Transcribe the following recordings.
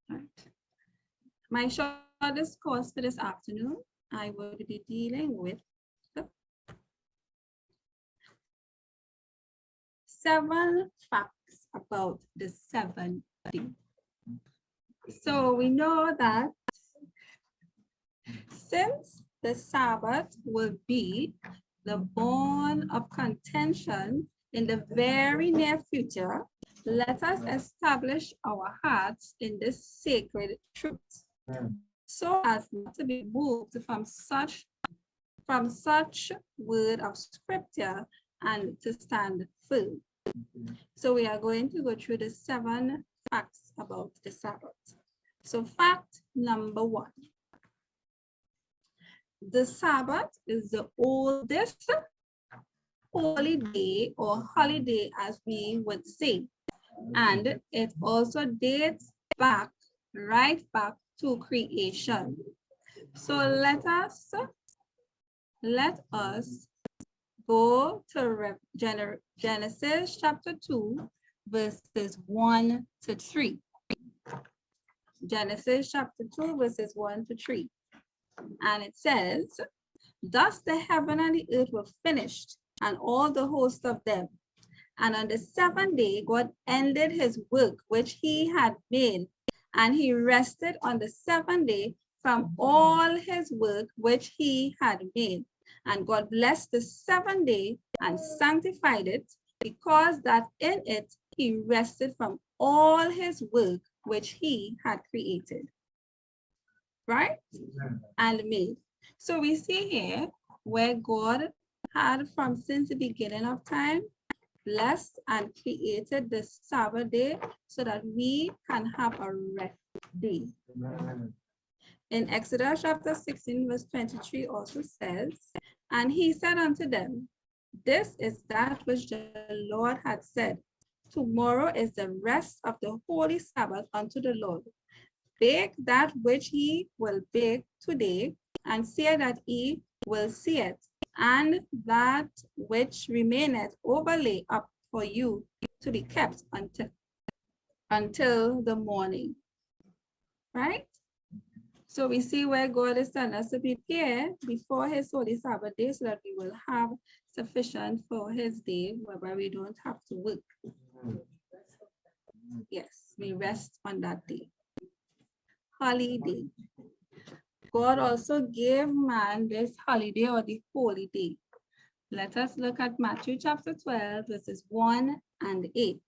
Right. My shortest course for this afternoon, I will be dealing with 7 facts about the 7th day. So we know that since the Sabbath will be the bone of contention in the very near future, let us establish our hearts in this sacred truth, so as not to be moved from such word of scripture and to stand firm. So we are going to go through the 7 facts about the Sabbath. So fact number 1. The Sabbath is the oldest holy day or holiday, as we would say. And it also dates back, right back to creation. So let us go to Genesis chapter 2, verses 1 to 3. Genesis chapter 2, verses 1 to 3. And it says, thus the heaven and the earth were finished, and all the host of them. And on the 7th day, God ended his work which he had made, and he rested on the 7th day from all his work which he had made. And God blessed the 7th day and sanctified it, because that in it he rested from all his work which he had created. Right? And made. So we see here where God had from since the beginning of time blessed and created the Sabbath day so that we can have a rest day. In Exodus chapter 16, verse 23 also says, and he said unto them, this is that which the Lord had said, tomorrow is the rest of the holy Sabbath unto the Lord. Bake that which ye will bake today, and see that ye will see it, and that which remaineth overlay up for you to be kept until the morning. Right? So we see where God is telling us to prepare before his holy Sabbath day so that we will have sufficient for his day, whereby we don't have to work. Yes, we rest on that day. Holiday. God also gave man this holiday or the holy day. Let us look at Matthew chapter 12, verses 1 and 8.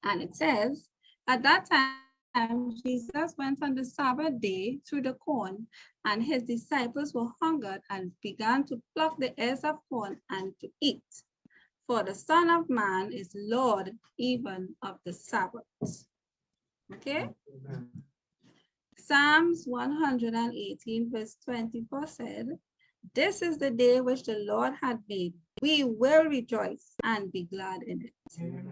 And it says, at that time, Jesus went on the Sabbath day through the corn, and his disciples were hungered and began to pluck the ears of corn and to eat. For the Son of Man is Lord even of the Sabbath. Okay? Psalms 118, verse 24 said, this is the day which the Lord had made. We will rejoice and be glad in it. Amen.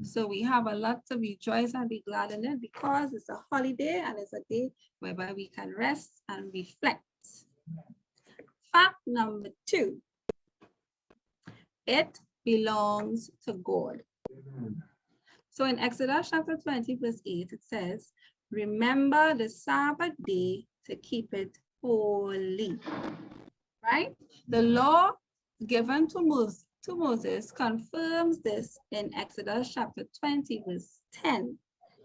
So we have a lot to rejoice and be glad in it because it's a holiday and it's a day whereby we can rest and reflect. Fact number 2, it belongs to God. Amen. So in Exodus chapter 20, verse 8, it says, remember the Sabbath day to keep it holy. Right? The law given to Moses confirms this in Exodus chapter 20, verse 10.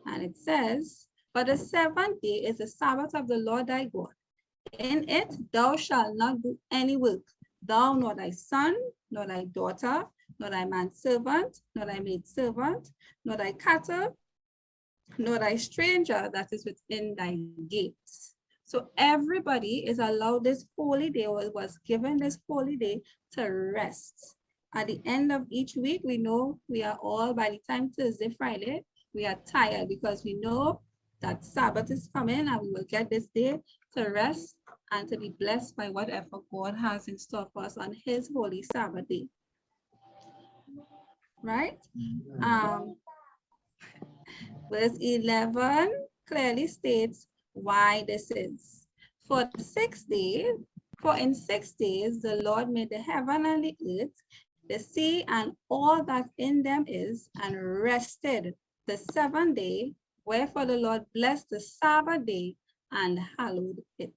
And it says, but the 7th day is the Sabbath of the Lord thy God. In it thou shalt not do any work, thou nor thy son, nor thy daughter, nor thy manservant, nor thy maidservant, nor thy cattle, nor thy stranger that is within thy gates. So everybody is allowed this holy day, or was given this holy day to rest. At the end of each week, we know we are all, by the time Thursday, Friday, we are tired because we know that Sabbath is coming and we will get this day to rest and to be blessed by whatever God has in store for us on his holy Sabbath day. Right? Verse 11 clearly states why this is. For in 6 days the Lord made the heaven and the earth, the sea and all that in them is, and rested the 7th day Wherefore the Lord blessed the Sabbath day and hallowed it.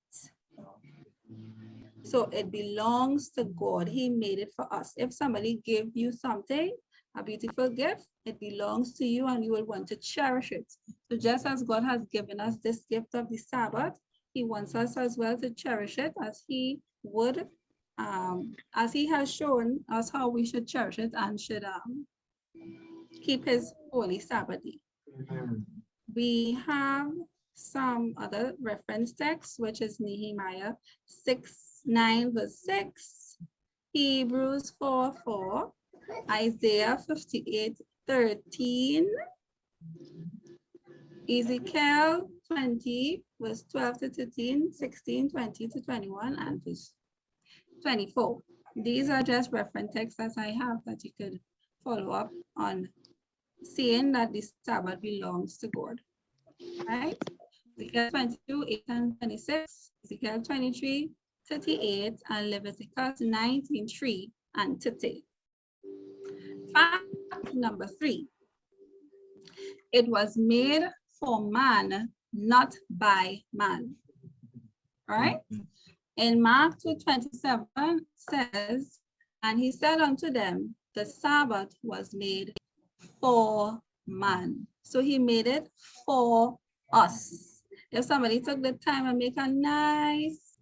So it belongs to God. He made it for us. If somebody gave you something, a beautiful gift, it belongs to you and you will want to cherish it. So just as God has given us this gift of the Sabbath, he wants us as well to cherish it as he would, as he has shown us how we should cherish it and should keep his holy Sabbath day. We have some other reference text, which is Nehemiah 6:9 verse 6, Hebrews 4:4, Isaiah 58:13, Ezekiel 20 verse 12 to 13, 16, 20 to 21, and verse 24. These are just reference texts as I have that you could follow up on seeing that the Sabbath belongs to God. Right? Ezekiel 22, 8 and 26, Ezekiel 23, 38, and Leviticus 19, 3 and 30. Fact number 3. It was made for man, not by man. Right? In Mark 2:27 says, and he said unto them, the Sabbath was made for man. So he made it for us. If somebody took the time and make a nice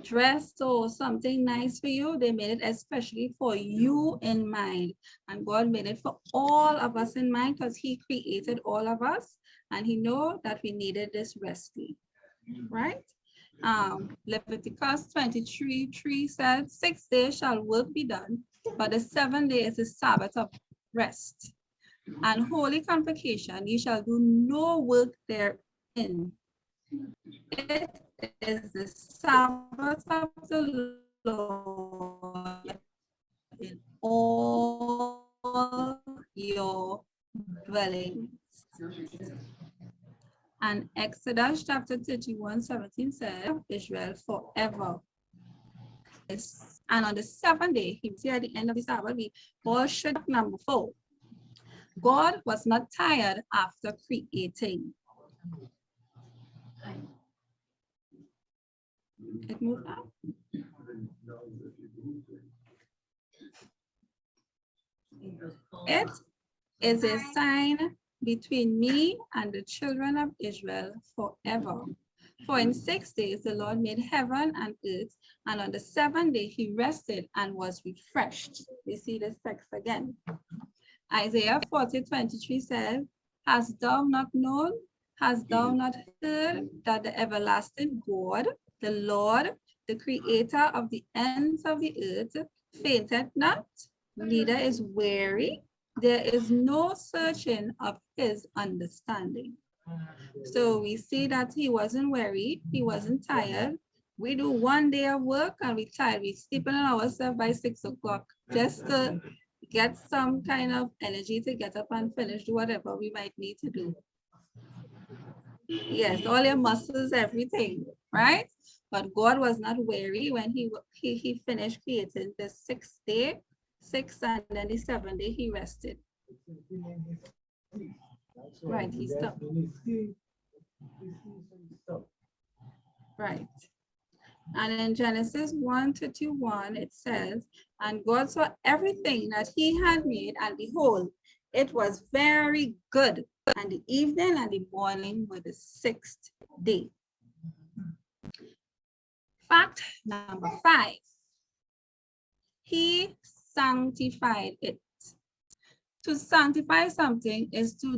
dress or something nice for you, they made it especially for you in mind. And God made it for all of us in mind because he created all of us and he knew that we needed this rest day, right? Leviticus 23:3 said, 6 days shall work be done, but the 7th day is the Sabbath of rest. And holy convocation, you shall do no work therein. It is the Sabbath of the Lord in all your dwellings. And Exodus chapter 31:17 says, Israel forever. And on the 7th day, he was here at the end of the Sabbath, we all should number 4. God was not tired after creating. It moved up. It is a sign between me and the children of Israel forever. For in 6 days the Lord made heaven and earth, and on the 7th day he rested and was refreshed. We see this text again. Isaiah 40:23 says, hast thou not known, hast thou not heard that the everlasting God, the Lord, the creator of the ends of the earth, fainteth not, neither is weary. There is no searching of his understanding. So we see that he wasn't weary, he wasn't tired. We do 1 day of work and we tired. We sleeping on ourselves by 6 o'clock just to get some kind of energy to get up and finish whatever we might need to do. Yes, all your muscles, everything, right? But God was not weary when he finished creating the 6th day, 6th, and then the 7th day he rested. Right, he stopped. Right. And in Genesis 1:21, it says, and God saw everything that he had made, and behold, it was very good. And the evening and the morning were the 6th day. Fact number 5. He sanctified it. To sanctify something is to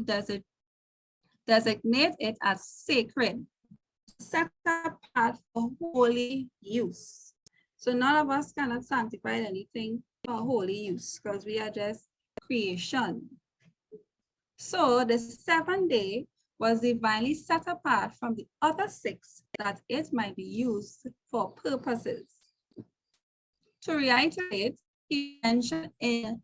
designate it as sacred, set apart for holy use. So none of us cannot sanctify anything for holy use because we are just creation. So the 7th day was divinely set apart from the other 6 that it might be used for purposes. To reiterate, he mentioned it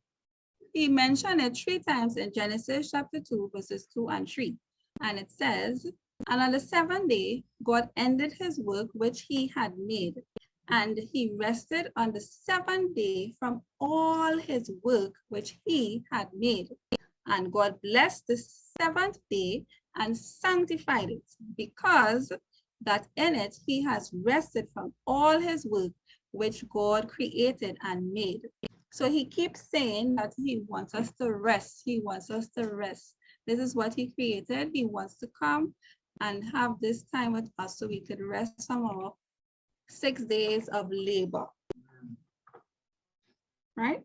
3 times in Genesis chapter 2, verses 2 and 3. And it says, and on the 7th day, God ended his work which he had made, and he rested on the 7th day from all his work which he had made. And God blessed the 7th day and sanctified it, because that in it he has rested from all his work which God created and made. So he keeps saying that he wants us to rest. He wants us to rest. This is what he created. He wants to come and have this time with us so we could rest from our 6 days of labor. Right?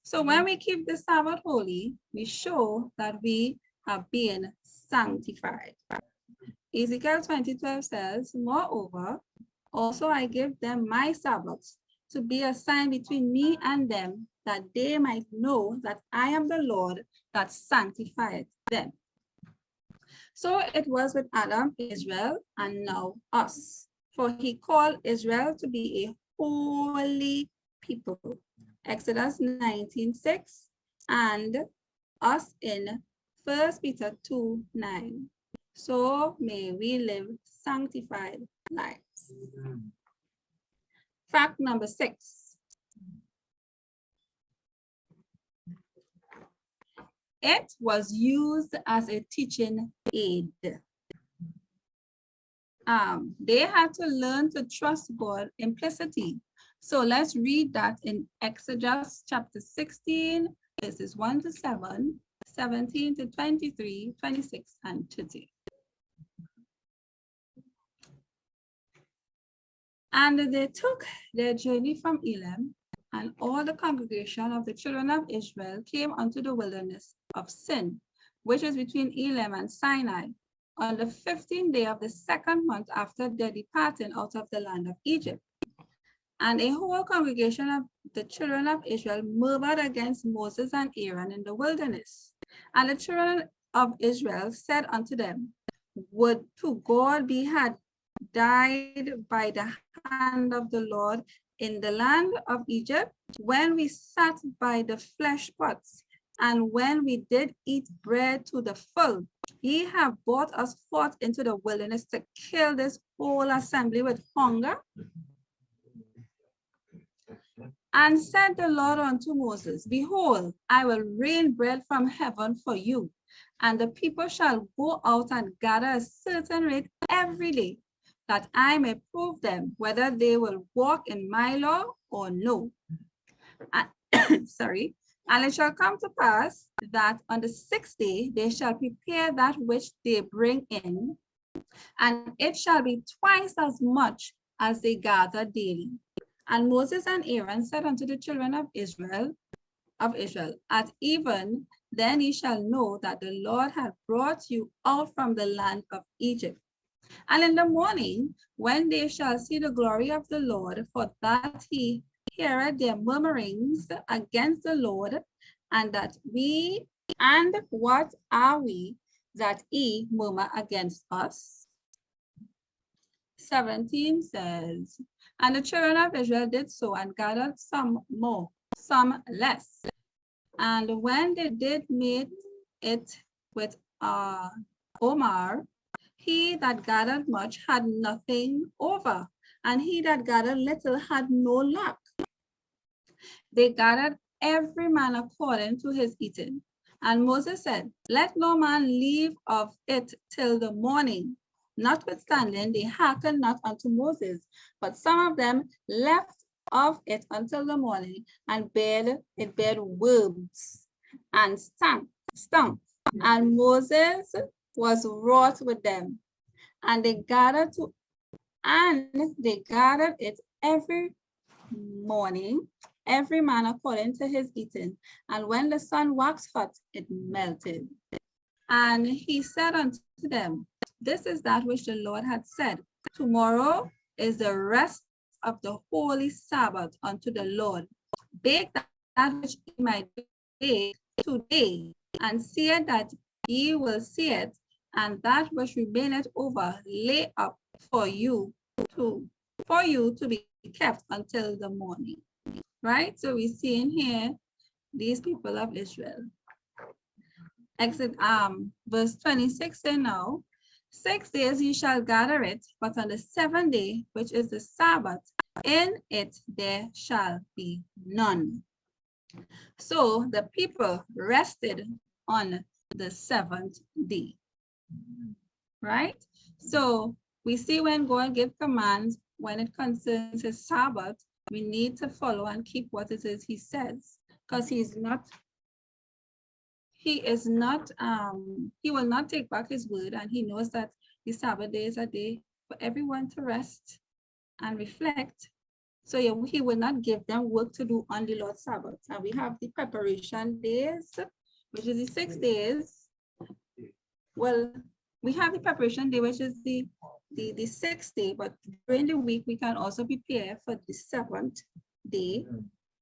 So when we keep the Sabbath holy, we show that we are being sanctified. Ezekiel 20:12 says, moreover, also I give them my Sabbaths to be a sign between me and them, that they might know that I am the Lord that sanctifieth them. So it was with Adam, Israel, and now us. For he called Israel to be a holy people. Exodus 19:6, and us in 1 Peter 2:9. So may we live sanctified lives. Fact number 6. It was used as a teaching aid. They had to learn to trust God implicitly. So let's read that in Exodus chapter 16, verses 1 to 7, 17 to 23, 26, and 30. And they took their journey from Elim, and all the congregation of the children of Israel came unto the wilderness of Sin, which is between Elim and Sinai, on the 15th day of the 2nd month after their departing out of the land of Egypt. And a whole congregation of the children of Israel murmured against Moses and Aaron in the wilderness. And the children of Israel said unto them, would to God we had died by the hand of the Lord in the land of Egypt, when we sat by the flesh pots, and when we did eat bread to the full. Ye have brought us forth into the wilderness to kill this whole assembly with hunger. And said the Lord unto Moses, behold, I will rain bread from heaven for you, and the people shall go out and gather a certain rate every day, that I may prove them whether they will walk in my law or no. And, sorry. And it shall come to pass that on the 6th day they shall prepare that which they bring in, and it shall be twice as much as they gather daily. And Moses and Aaron said unto the children of Israel, at even then ye shall know that the Lord hath brought you out from the land of Egypt. And in the morning, when they shall see the glory of the Lord, for that he heareth their murmurings against the Lord, and what are we that ye murmur against us? 17 says, and the children of Israel did so, and gathered some more, some less. And when they did meet it with Omar, he that gathered much had nothing over, and he that gathered little had no lack. They gathered every man according to his eating. And Moses said, let no man leave of it till the morning. Notwithstanding, they hearkened not unto Moses, but some of them left of it until the morning, and it bare worms and stunk. And Moses was wroth with them, and they gathered it every morning, every man according to his eating. And when the sun waxed hot, it melted. And he said unto them, this is that which the Lord had said, tomorrow is the rest of the holy Sabbath unto the Lord. Bake that which ye might bake today, and see it that ye will see it, and that which remaineth over lay up for you to be kept until the morning. Right? So we see in here these people of Israel. Verse 26 say now, 6 days ye shall gather it, but on the 7th day, which is the Sabbath, in it there shall be none. So the people rested on the 7th day. right? So we see when God gives commands, when it concerns his Sabbath, we need to follow and keep what it is he says, because he will not take back his word, and he knows that the Sabbath day is a day for everyone to rest and reflect. So he will not give them work to do on the Lord's Sabbath. And we have the preparation days, which is the 6 days. Well, we have the preparation day, which is the 6th day, but during the week, we can also prepare for the 7th day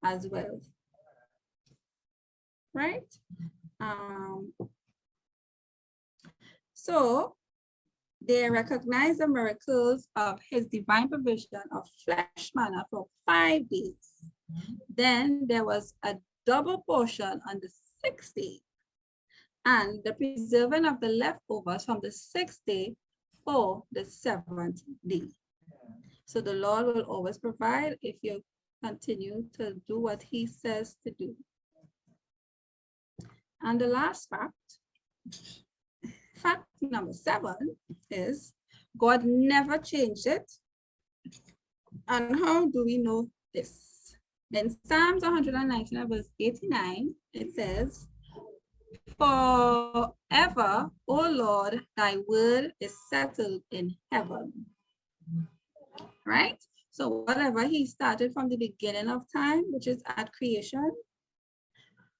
as well. Right? So they recognize the miracles of his divine provision of fresh manna for 5 days. Then there was a double portion on the 6th day, and the preserving of the leftovers from the 6th day for the 7th day. So the Lord will always provide if you continue to do what he says to do. And the last fact number 7 is God never changed it. And how do we know this? In Psalms 119, verse 89, it says, "Forever, O Lord, thy word is settled in heaven." Right? So whatever he started from the beginning of time, which is at creation,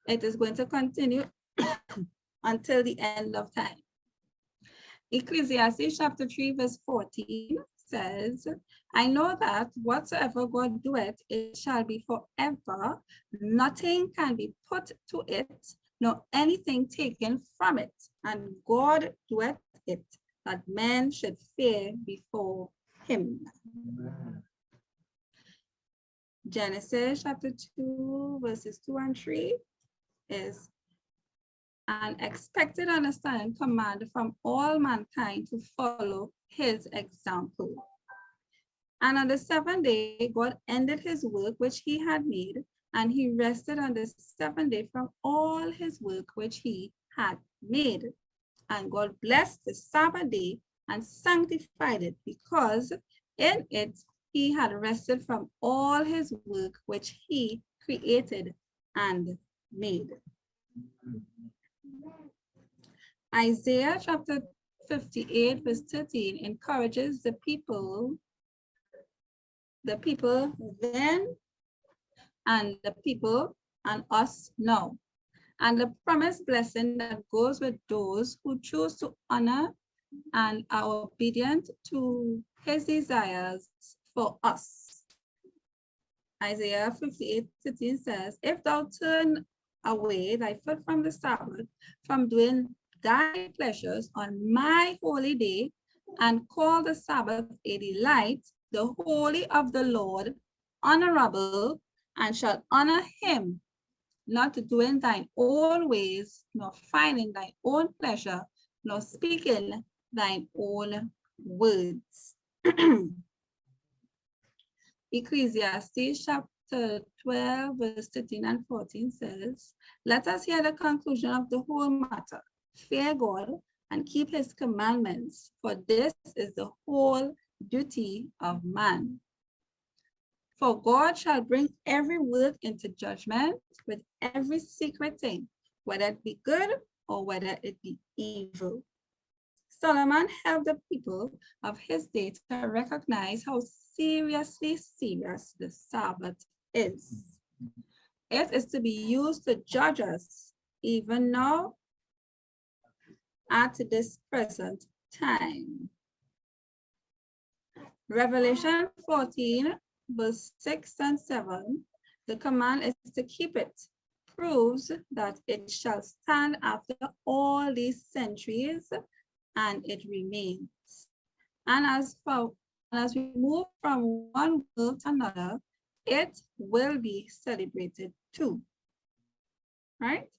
it is going to continue until the end of time. Ecclesiastes chapter 3, verse 14 says, "I know that whatsoever God doeth, it shall be forever. Nothing can be put to it, nor anything taken from it. And God doeth it, that men should fear before him." Amen. Genesis chapter 2, verses 2 and 3 is an expected understanding command from all mankind to follow his example. And on the 7th day, God ended his work which he had made, and he rested on the 7th day from all his work which he had made. And God blessed the Sabbath day and sanctified it, because in it he had rested from all his work which he created and made. Isaiah chapter 58, verse 13 encourages the people then and the people and us now, and the promised blessing that goes with those who choose to honor and are obedient to his desires for us. Isaiah 58:13 says, "If thou turn away thy foot from the Sabbath, from doing thy pleasures on my holy day, and call the Sabbath a delight, the holy of the Lord honorable, and shall honor him, not doing thine own ways, nor finding thine own pleasure, nor speaking thine own words." Ecclesiastes chapter 12, verse 13 and 14 says, "Let us hear the conclusion of the whole matter. Fear God and keep his commandments, for this is the whole duty of man. For God shall bring every work into judgment with every secret thing, whether it be good or whether it be evil." Solomon helped the people of his day to recognize how seriously serious the Sabbath is. It is to be used to judge us even now at this present time. Revelation 14, verse 6 and 7, the command is to keep it, proves that it shall stand after all these centuries, and it remains. And as we move from one world to another, it will be celebrated too. Right?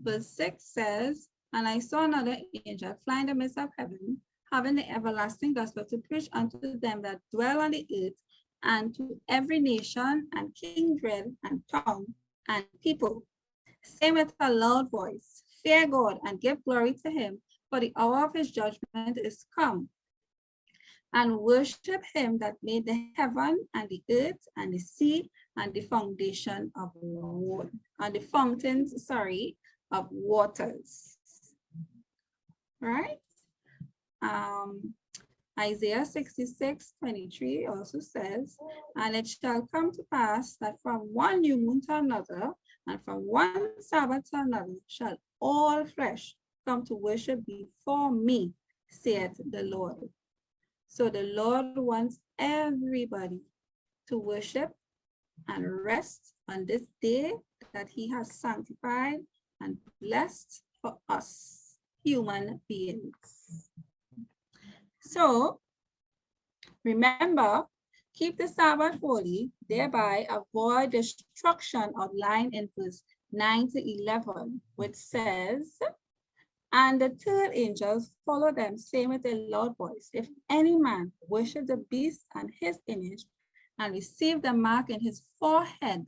Verse 6 says, "And I saw another angel fly in the midst of heaven, having the everlasting gospel to preach unto them that dwell on the earth, and to every nation and kindred and tongue and people, saying with a loud voice, Fear God and give glory to him, for the hour of his judgment is come, and worship him that made the heaven and the earth and the sea and the foundation of water, and the fountains, of waters. Right? Isaiah 66:23 also says, and it shall come to pass that from one new moon to another, and from one Sabbath to another, shall all flesh come to worship before me, saith the Lord. So the Lord wants everybody to worship and rest on this day that he has sanctified and blessed for us, human beings. So remember, keep the Sabbath holy, thereby avoid destruction outlined in verse 9 to 11, which says, and the third angel followed them, saying with a loud voice, if any man worship the beast and his image, and receive the mark in his forehead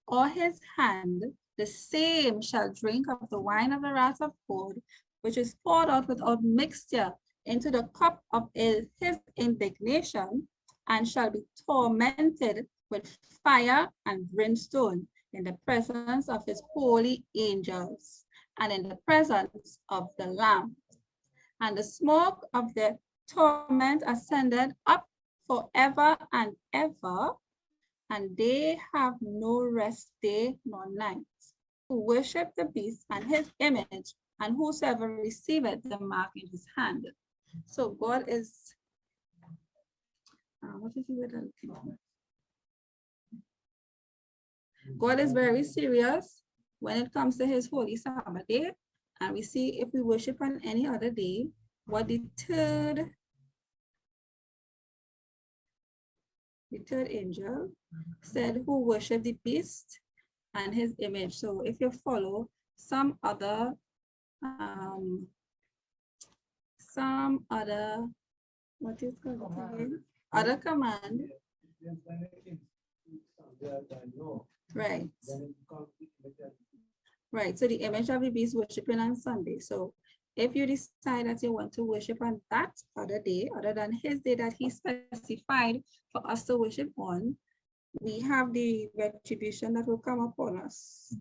or his hand, the same shall drink of the wine of the wrath of God, which is poured out without mixture into the cup of his indignation, and shall be tormented with fire and brimstone in the presence of his holy angels, and in the presence of the Lamb. And the smoke of the torment ascended up forever and ever, and they have no rest day nor night, who worship the beast and his image, and whosoever receiveth the mark in his hand. So God is, what is the word I'm looking for? God is very serious when it comes to his holy Sabbath day. And we see if we worship on any other day, what the third angel said, who worship the beast and his image. So if you follow some other, what is called again? Other command. Right. Right, so the image of the beast worshiping on Sunday. So if you decide that you want to worship on that other day, other than his day that he specified for us to worship on, we have the retribution that will come upon us,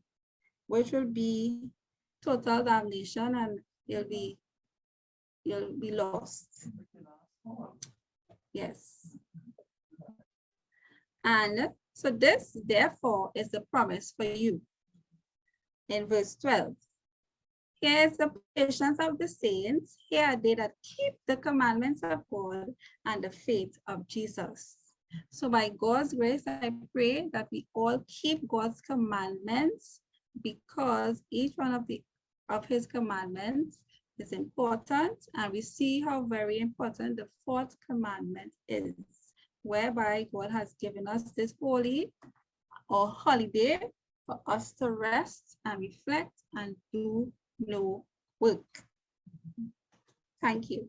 which will be total damnation, and you'll be lost. Yes. And so this, therefore, is the promise for you. In verse 12, here is the patience of the saints. Here are they that keep the commandments of God and the faith of Jesus. So by God's grace, I pray that we all keep God's commandments, because each one of his commandments is important, and we see how very important the fourth commandment is, whereby God has given us this holy or holiday for us to rest and reflect and do no work. Thank you.